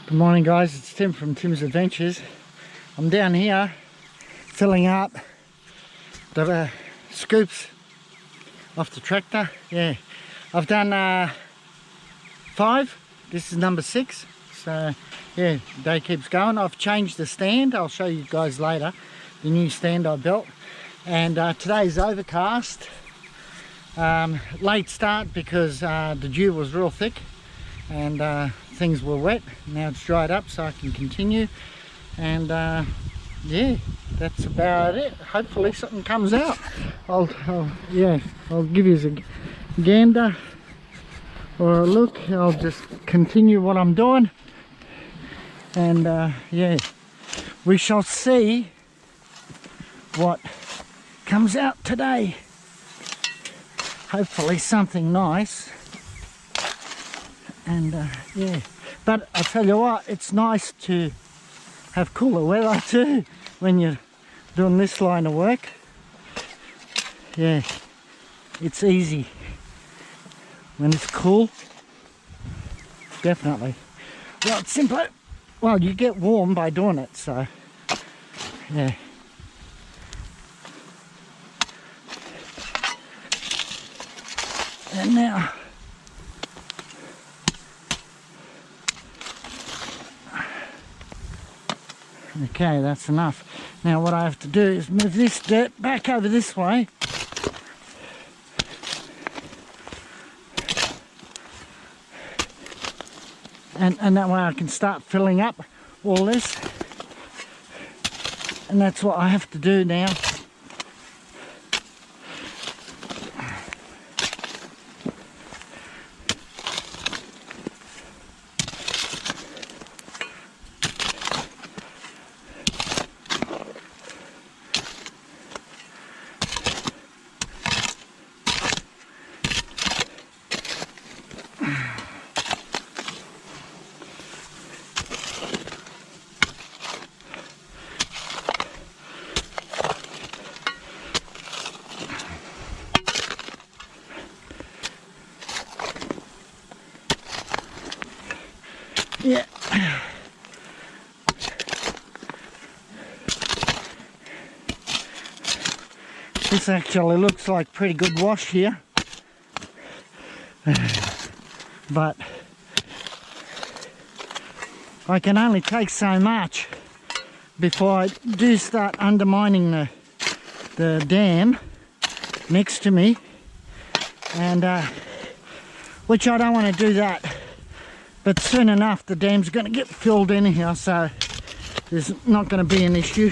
Good morning guys, it's Tim from Tim's Adventures. I'm down here filling up the scoops off the tractor. Yeah, I've done 5, this is number 6. So yeah, the day keeps going. I've changed the stand, I'll show you guys later, the new stand I built. And today's overcast. Late start because the dew was real thick and things were wet. Now it's dried up so I can continue, and yeah, that's about it. Hopefully something comes out. I'll give you a gander or a look. I'll just continue what I'm doing, and yeah, we shall see what comes out today. Hopefully something nice. And yeah, but I tell you what, it's nice to have cooler weather too when you're doing this line of work. Yeah, it's easy when it's cool, definitely. Well, it's simply, well, you get warm by doing it, so yeah. And now okay, that's enough. Now what I have to do is move this dirt back over this way. And that way I can start filling up all this. And that's what I have to do now. Yeah. This actually looks like pretty good wash here. But I can only take so much before I do start undermining the dam next to me, and which I don't want to do that. But soon enough the dam's going to get filled in here, so there's not going to be an issue.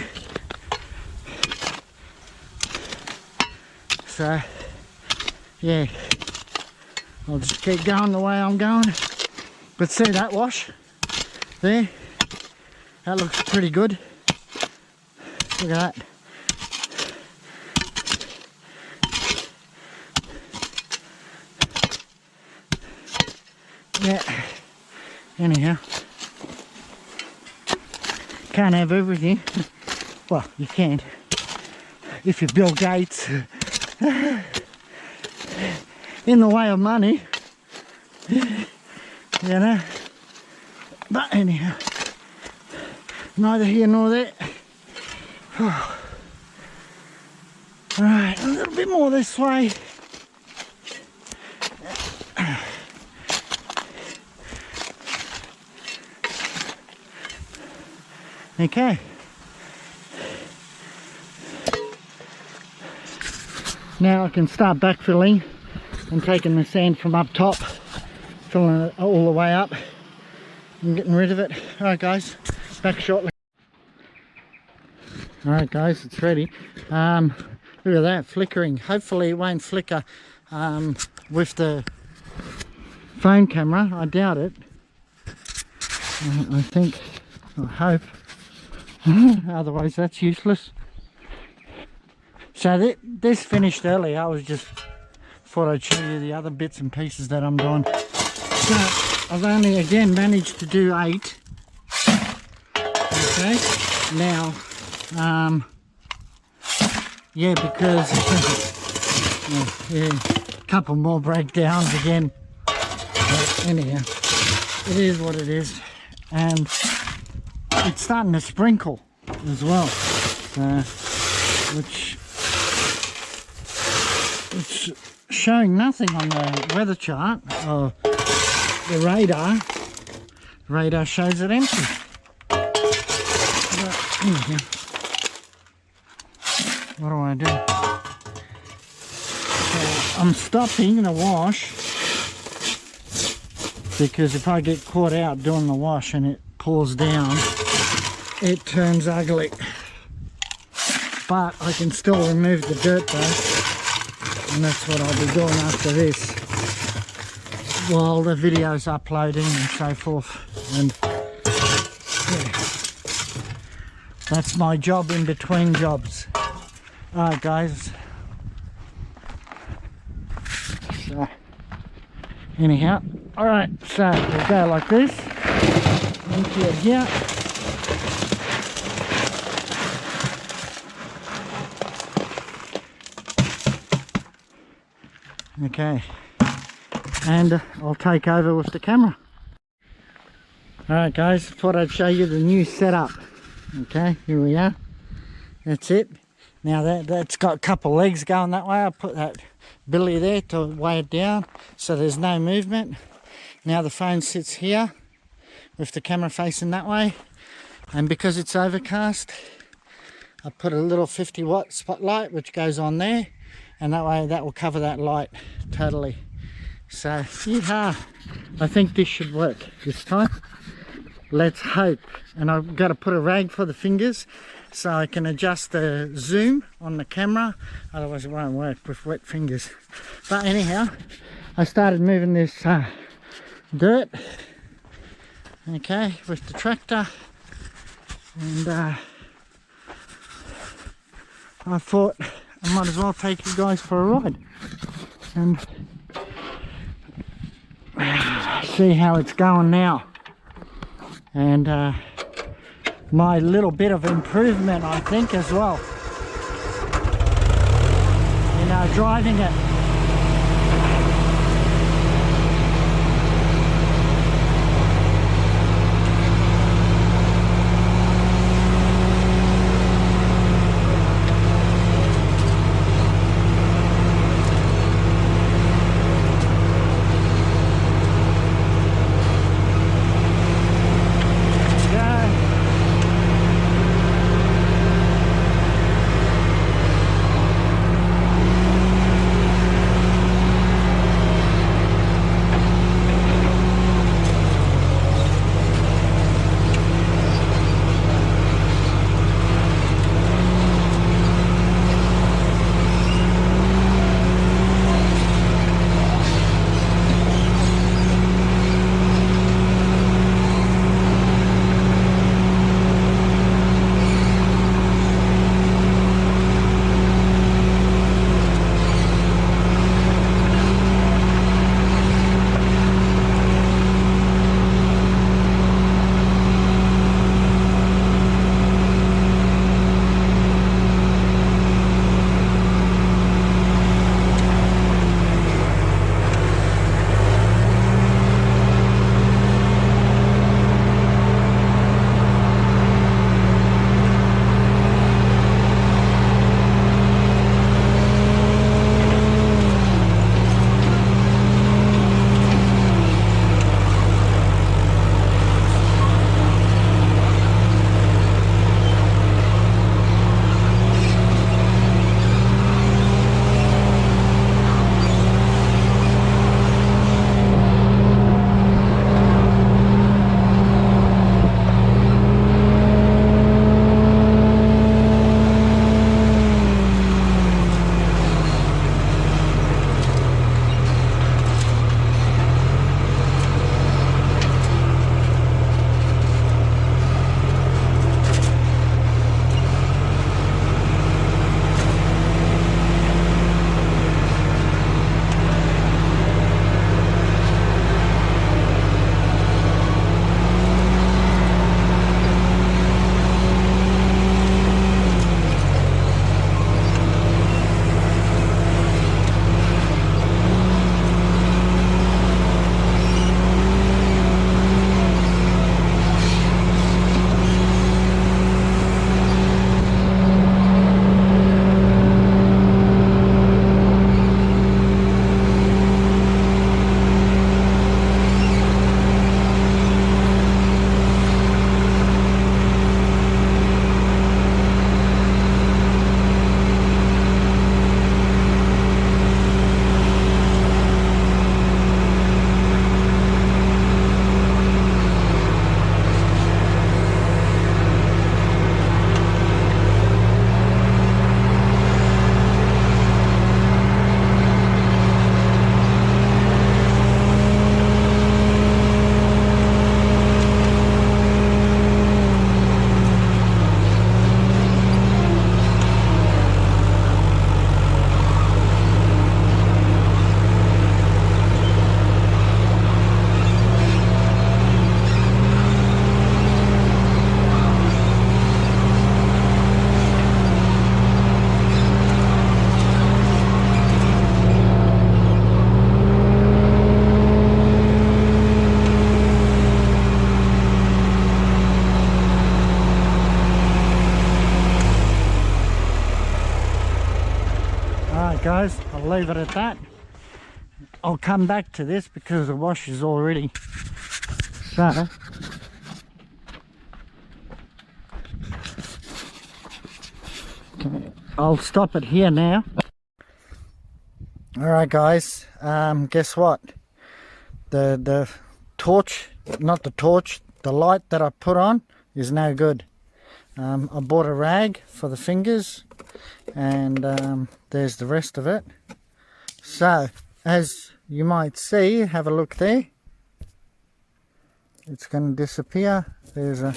So yeah, I'll just keep going the way I'm going. But see that wash there? That looks pretty good. Look at that. Yeah. Anyhow, can't have everything. Well, you can if you're Bill Gates. In the way of money, you know. But anyhow, neither here nor there. Alright, a little bit more this way. Okay. Now I can start backfilling and taking the sand from up top, filling it all the way up and getting rid of it. Alright guys, back shortly. Alright guys, it's ready. Look at that, flickering. Hopefully it won't flicker with the phone camera. I doubt it. I think, I hope. Otherwise that's useless. So this finished early. I was just thought I'd show you the other bits and pieces that I'm doing. So I've only again managed to do 8. Okay, now yeah, because yeah, a couple more breakdowns again. But anyhow, it is what it is. and it's starting to sprinkle as well, which it's showing nothing on the weather chart or the radar. The radar shows it empty. What do I do? So I'm stopping the wash, because if I get caught out doing the wash and it pours down, it turns ugly. But I can still remove the dirt though, and that's what I'll be doing after this, while the video's uploading and so forth. And yeah, that's my job in between jobs. Alright guys, so anyhow, alright, so we'll go like this, empty it here, okay, and I'll take over with the camera. Alright guys, thought I'd show you the new setup. Okay, here we are, that's it. Now that's got a couple legs going that way. I put that billy there to weigh it down so there's no movement. Now the phone sits here with the camera facing that way, and because it's overcast, I put a little 50-watt spotlight which goes on there, and that way that will cover that light totally. So yeah, I think this should work this time. Let's hope. And I've got to put a rag for the fingers so I can adjust the zoom on the camera, otherwise it won't work with wet fingers. But anyhow, I started moving this dirt, okay, with the tractor, and I thought I might as well take you guys for a ride and see how it's going now. And my little bit of improvement, I think, as well, in driving it. leave it at that. I'll come back to this because the wash is already so. Okay, I'll stop it here now. Alright guys, guess what? The torch, not the torch, the light that I put on is no good. I bought a rag for the fingers, and there's the rest of it. So, as you might see, have a look there. It's going to disappear. There's a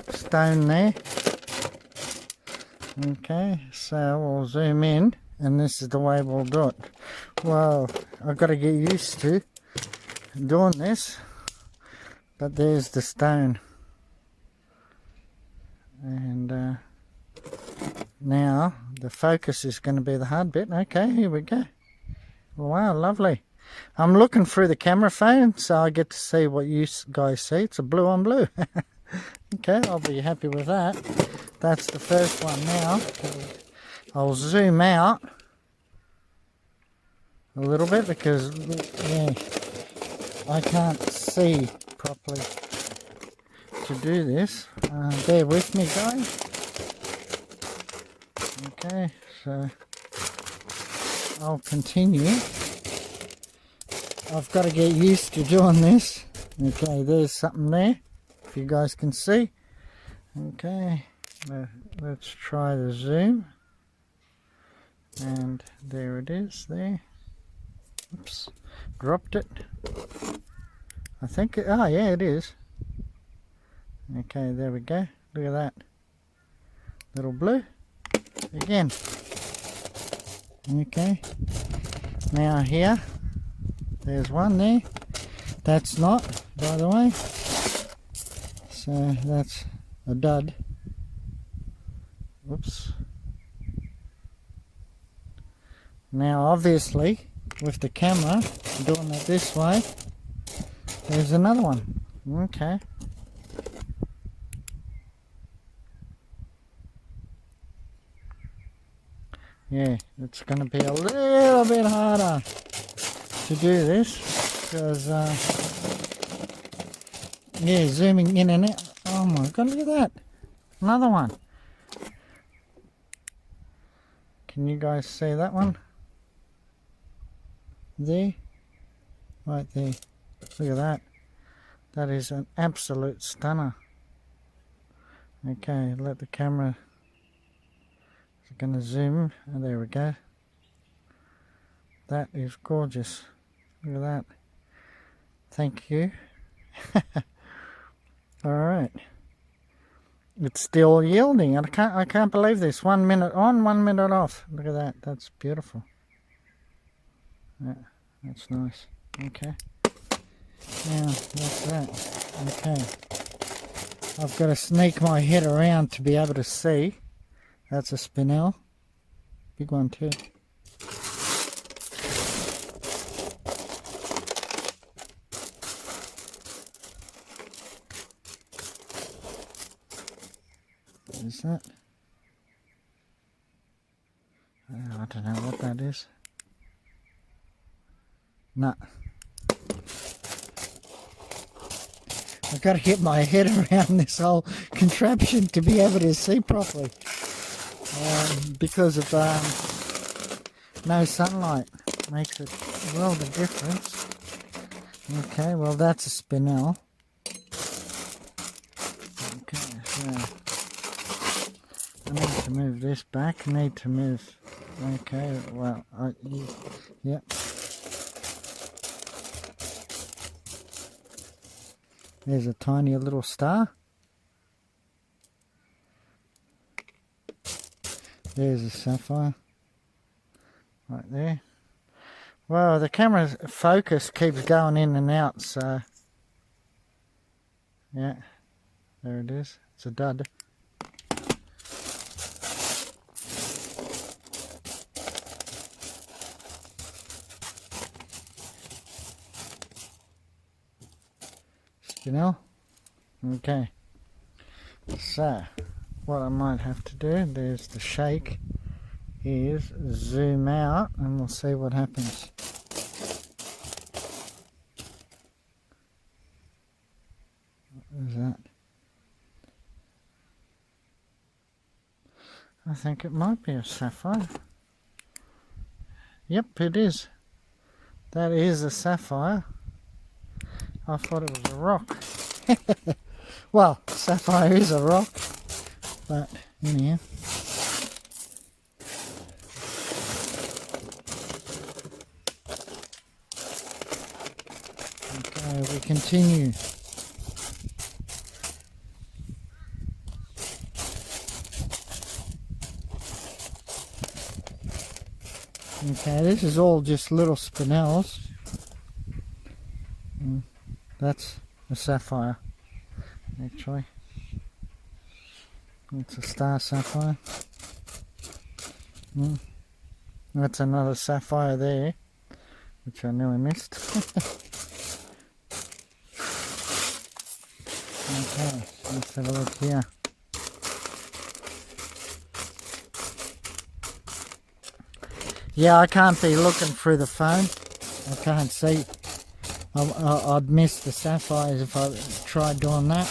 stone there. Okay, so we'll zoom in, and this is the way we'll do it. Well, I've got to get used to doing this, but there's the stone. And now the focus is going to be the hard bit. Okay, here we go. Wow, lovely. I'm looking through the camera phone, so I get to see what you guys see. It's a blue on blue. Okay, I'll be happy with that. That's the first one now. I'll zoom out a little bit because, yeah, I can't see properly to do this. Bear with me, guys. Okay, so I'll continue. I've got to get used to doing this. Okay, there's something there, if you guys can see. Okay, let's try the zoom. And there it is there. Oops, dropped it. I think it, oh yeah, it is. Okay, there we go. Look at that. Little blue. Again. Okay. Now here. There's one there. That's not, by the way. So that's a dud. Oops. Now obviously, with the camera, doing it this way, there's another one. Okay. Yeah, it's going to be a little bit harder to do this because, yeah, zooming in and out. Oh my god, look at that. Another one. Can you guys see that one? There? Right there. Look at that. That is an absolute stunner. Okay, let the camera... It's going to zoom. Oh, there we go. That is gorgeous. Look at that. Thank you. Alright. It's still yielding. I can't believe this. 1 minute on, 1 minute off. Look at that. That's beautiful. Yeah, that's nice. Okay. Now, that's that. Okay. I've got to sneak my head around to be able to see. That's a spinel. Big one too. What is that? I don't know what that is. Nah. I've got to get my head around this whole contraption to be able to see properly. Because of no sunlight makes it a world of difference. Okay, well that's a spinel. Okay, so I need to move this back. I need to move. Okay, well, yep. There's a tiny little star. There's a sapphire. Right there. Well, the camera's focus keeps going in and out, so... Yeah, there it is. It's a dud. Spinel. Okay. So, what I might have to do, there's the shake. is zoom out and we'll see what happens. What is that? I think it might be a sapphire. Yep, it is. That is a sapphire. I thought it was a rock. Well, sapphire is a rock, but anyhow. Okay, we continue. Okay, this is all just little spinels. That's a sapphire, actually. It's a star sapphire. That's another sapphire there, which I nearly missed. Okay, let's have a look here. Yeah, I can't be looking through the phone. I can't see. I'd miss the sapphires if I tried doing that.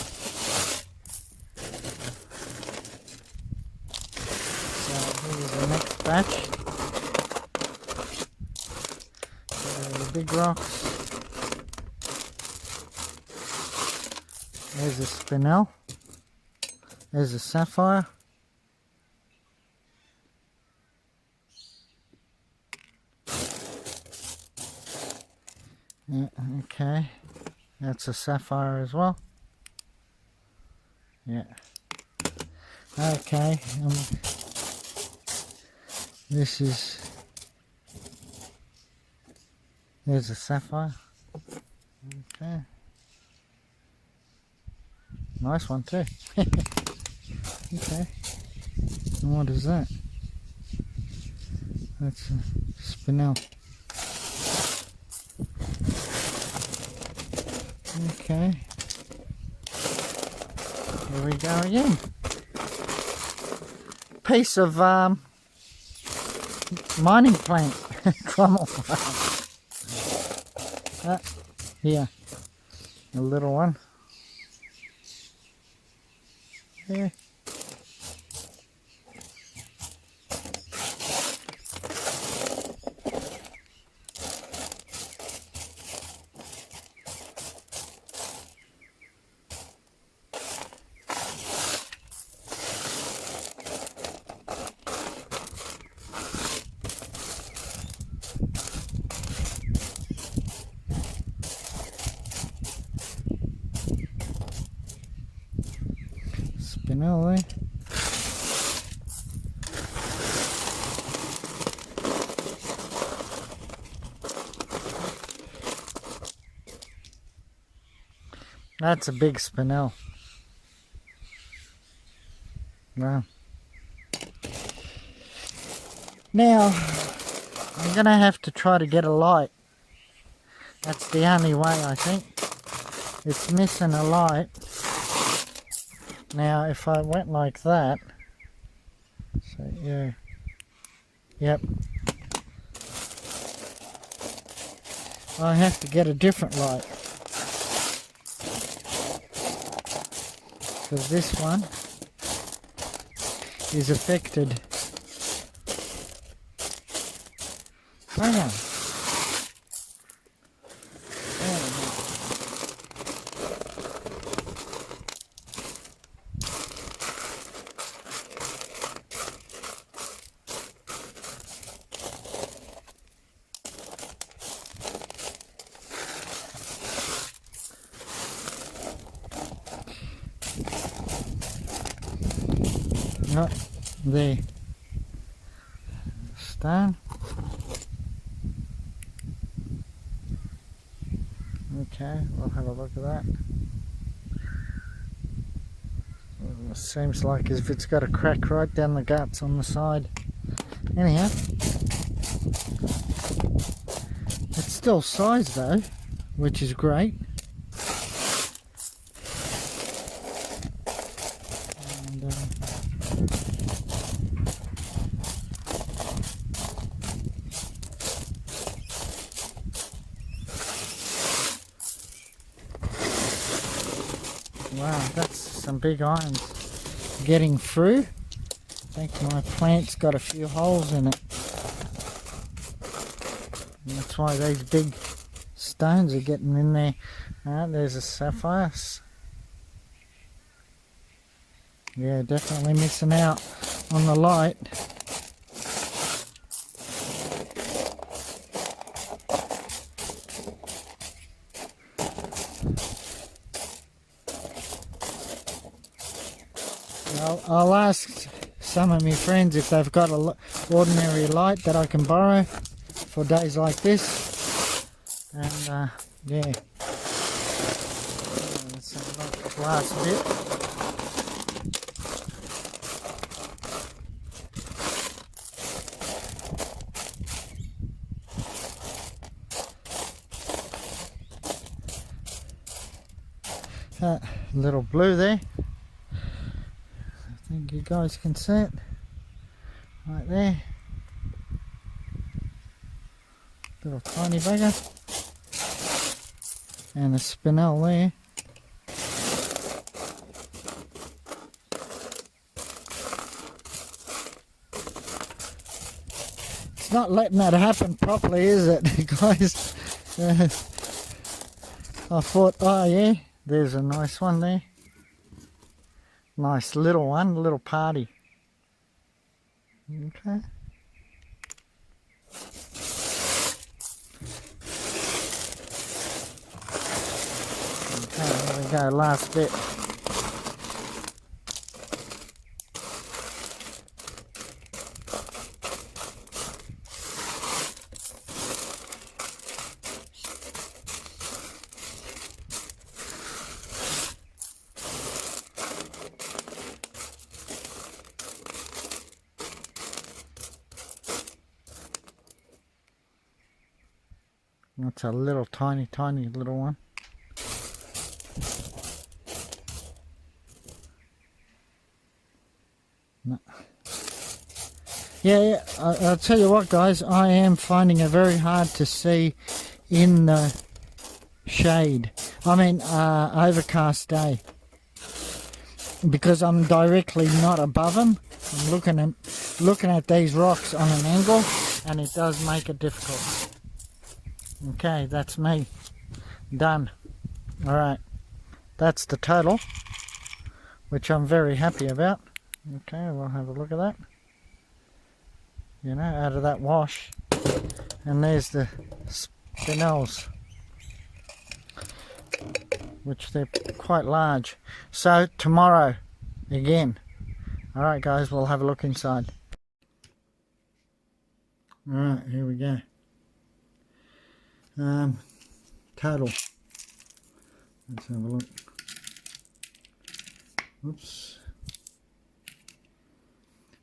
So here's the next batch. The big rocks. There's a spinel. There's a sapphire. Yeah, okay, that's a sapphire as well. Yeah. Okay. This is. There's a sapphire. Okay. Nice one too. Okay. And what is that? That's a spinel. Okay, here we go again. Piece of mining plant, crumble. Here, a little one. There. Spinel there. That's a big spinel. Wow. Now, I'm going to have to try to get a light. That's the only way, I think. It's missing a light. Now, if I went like that, so yeah, yep, I have to get a different light, because this one is affected. Hang on. Not there. Stone. Okay, we'll have a look at that. It seems like as if it's got a crack right down the guts on the side. Anyhow, it's still size though, which is great. And, Wow, that's some big irons getting through. I think my plant's got a few holes in it. And that's why these big stones are getting in there. There's a sapphire. Yeah, definitely missing out on the light. I'll ask some of my friends if they've got an ordinary light that I can borrow for days like this. And yeah, let's have a look at the last bit. Little blue there. I think you guys can see it right there. Little tiny bugger. And a spinel there. It's not letting that happen properly, is it, guys? I thought, oh yeah, there's a nice one there. Nice little one, little party. Okay. Okay, there we go, last bit. That's a little tiny little one. No. Yeah, I'll tell you what, guys, I am finding it very hard to see in the shade. I mean, overcast day. Because I'm directly not above them. I'm looking at these rocks on an angle, and it does make it difficult. Okay, that's me. Done. Alright. That's the total, which I'm very happy about. Okay, we'll have a look at that. You know, out of that wash. And there's the spinels, which they're quite large. So, tomorrow, again. Alright guys, we'll have a look inside. Alright, here we go. Total. Let's have a look. Oops.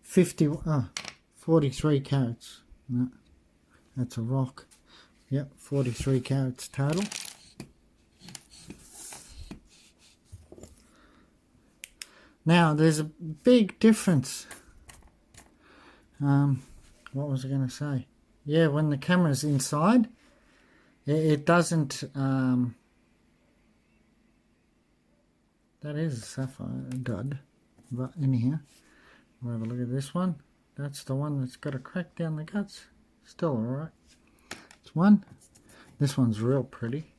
43 carats. No, that's a rock. Yep, 43 carats total. Now, there's a big difference. What was I going to say? Yeah, when the camera's inside, it doesn't, that is a sapphire dud, but anyhow, we'll have a look at this one. That's the one that's got a crack down the guts. Still alright. It's one. This one's real pretty.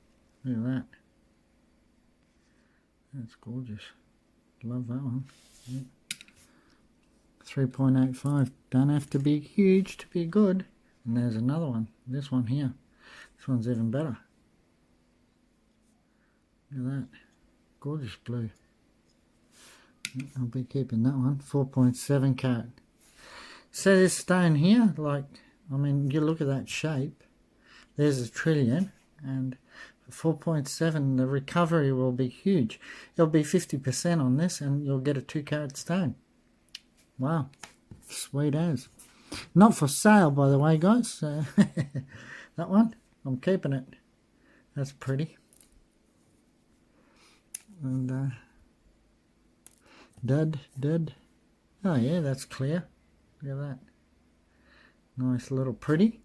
Look at that. That's gorgeous. Love that one. Yep. 3.85. Don't have to be huge to be good. And there's another one. This one here. This one's even better. Look at that. Gorgeous blue. I'll be keeping that one. 4.7 carat. So this stone here, like, I mean, you look at that shape. There's a trillion. And 4.7, the recovery will be huge. It'll be 50% on this, and you'll get a 2 carat stone. Wow. Sweet as. Not for sale, by the way, guys. That one, I'm keeping it. That's pretty. And dud. Oh yeah, that's clear. Look at that. Nice little pretty.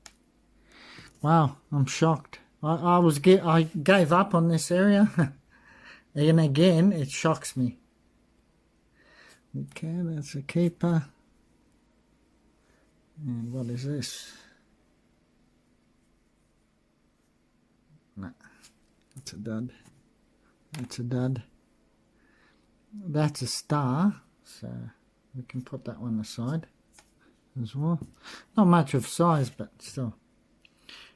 Wow, I'm shocked. I gave up on this area. And again, it shocks me. Okay, that's a keeper. And what is this? No, that's a dud. That's a dud. That's a star, so we can put that one aside as well. Not much of size, but still,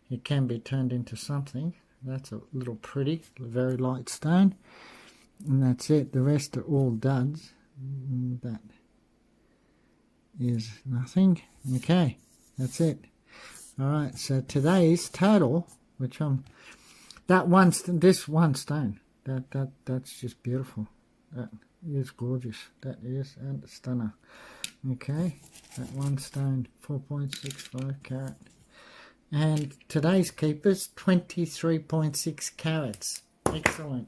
it can be turned into something. That's a little pretty, very light stone. And that's it. The rest are all duds. That is nothing. Okay, that's it. Alright, so today's total, which this one stone, that's just beautiful. That is gorgeous. That is a stunner. Okay, that one stone, 4.65 carat. And today's keepers, 23.6 carats. Excellent.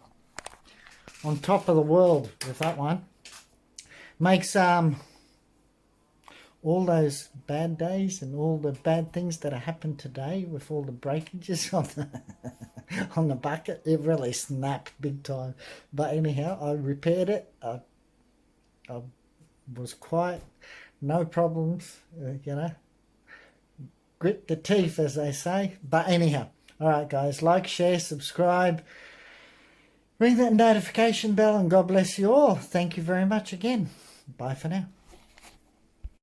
On top of the world with that one. Makes all those bad days and all the bad things that have happened today with all the breakages on the bucket, it really snapped big time. But anyhow, I repaired it. I was quiet, no problems, you know. Grit the teeth, as they say. But anyhow, alright guys, like, share, subscribe, ring that notification bell, and God bless you all. Thank you very much again. Bye for now.